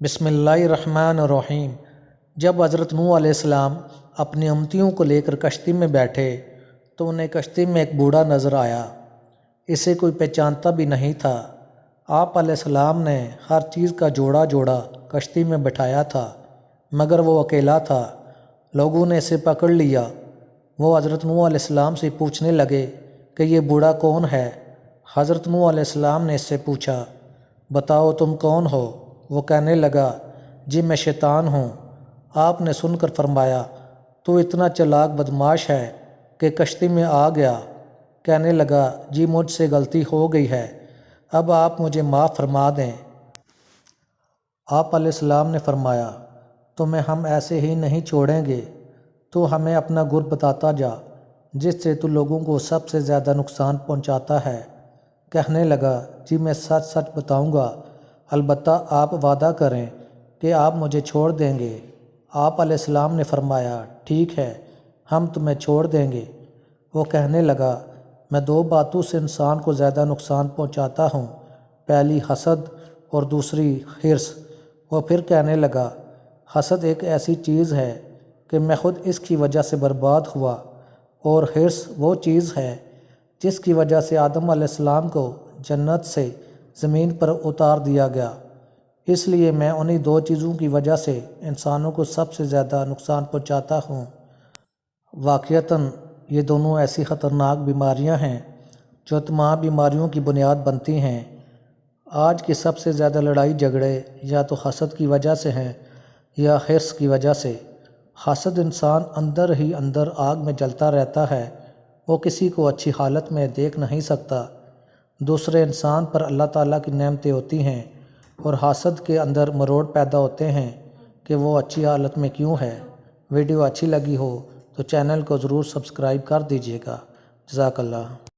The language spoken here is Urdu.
بسم اللہ الرحمن الرحیم۔ جب حضرت نوح علیہ السلام اپنی امتیوں کو لے کر کشتی میں بیٹھے تو انہیں کشتی میں ایک بوڑھا نظر آیا۔ اسے کوئی پہچانتا بھی نہیں تھا۔ آپ علیہ السلام نے ہر چیز کا جوڑا جوڑا کشتی میں بٹھایا تھا مگر وہ اکیلا تھا۔ لوگوں نے اسے پکڑ لیا۔ وہ حضرت نوح علیہ السلام سے پوچھنے لگے کہ یہ بوڑھا کون ہے؟ حضرت نوح علیہ السلام نے اس سے پوچھا، بتاؤ تم کون ہو؟ وہ کہنے لگا، جی میں شیطان ہوں۔ آپ نے سن کر فرمایا، تو اتنا چلاک بدماش ہے کہ کشتی میں آ گیا۔ کہنے لگا، جی مجھ سے غلطی ہو گئی ہے، اب آپ مجھے معاف فرما دیں۔ آپ علیہ السلام نے فرمایا، تمہیں ہم ایسے ہی نہیں چھوڑیں گے، تو ہمیں اپنا گر بتاتا جا جس سے تو لوگوں کو سب سے زیادہ نقصان پہنچاتا ہے۔ کہنے لگا، جی میں سچ سچ بتاؤں گا، البتہ آپ وعدہ کریں کہ آپ مجھے چھوڑ دیں گے۔ آپ علیہ السلام نے فرمایا، ٹھیک ہے، ہم تمہیں چھوڑ دیں گے۔ وہ کہنے لگا، میں دو باتوں سے انسان کو زیادہ نقصان پہنچاتا ہوں، پہلی حسد اور دوسری حرص۔ وہ پھر کہنے لگا، حسد ایک ایسی چیز ہے کہ میں خود اس کی وجہ سے برباد ہوا، اور حرص وہ چیز ہے جس کی وجہ سے آدم علیہ السلام کو جنت سے زمین پر اتار دیا گیا۔ اس لیے میں انہی دو چیزوں کی وجہ سے انسانوں کو سب سے زیادہ نقصان پہنچاتا ہوں۔ واقعتاً یہ دونوں ایسی خطرناک بیماریاں ہیں جو تمام بیماریوں کی بنیاد بنتی ہیں۔ آج کی سب سے زیادہ لڑائی جھگڑے یا تو حسد کی وجہ سے ہیں یا حرص کی وجہ سے۔ حسد انسان اندر ہی اندر آگ میں جلتا رہتا ہے، وہ کسی کو اچھی حالت میں دیکھ نہیں سکتا۔ دوسرے انسان پر اللہ تعالیٰ کی نعمتیں ہوتی ہیں اور حاسد کے اندر مروڑ پیدا ہوتے ہیں کہ وہ اچھی حالت میں کیوں ہے۔ ویڈیو اچھی لگی ہو تو چینل کو ضرور سبسکرائب کر دیجیے گا۔ جزاک اللہ۔